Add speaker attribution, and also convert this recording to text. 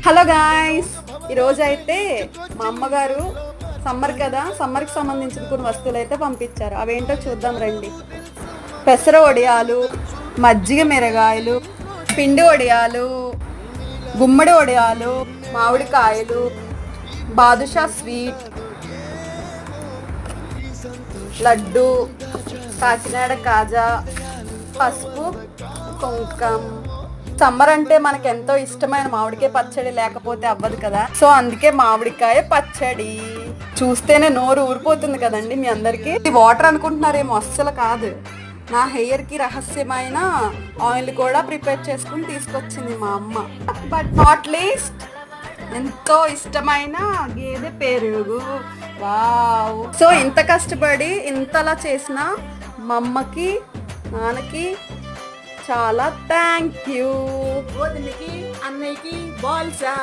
Speaker 1: Hello guys, ఈరోజు అయితే మా అమ్మగారు సమ్మర్ కదా, సమ్మర్కి సంబంధించిన కొన్ని వస్తువులు అయితే పంపించారు. అవేంటో చూద్దాం రండి. పెసర వడియాలు, మజ్జిగ మిరగాయలు, పిండి వడియాలు, గుమ్మడి వడియాలు, మామిడికాయలు, బాదుషా స్వీట్, లడ్డు, కాకినాడ కాజా, పసుపు, కుంకం. సమ్మర్ అంటే మనకు ఎంతో ఇష్టమైన మామిడికాయ పచ్చడి లేకపోతే అవ్వదు కదా, సో అందుకే మామిడికాయ పచ్చడి. చూస్తేనే నోరు ఊరిపోతుంది కదండి మీ అందరికి. ఇది వాటర్ అనుకుంటున్నారేమో, అస్సలు కాదు. నా హెయిర్ కి రహస్యమైన ఆయిల్ కూడా ప్రిపేర్ చేసుకుని తీసుకొచ్చింది మా అమ్మ. బట్ నాట్ లీస్ట్ ఎంతో ఇష్టమైన గేదె పెరుగు. వావ్! సో ఇంత కష్టపడి ఇంతలా చేసిన మా అమ్మకి, నాన్నకి చాలా థ్యాంక్ యూ.
Speaker 2: వదినకి, అన్నయ్యకి బాల్సా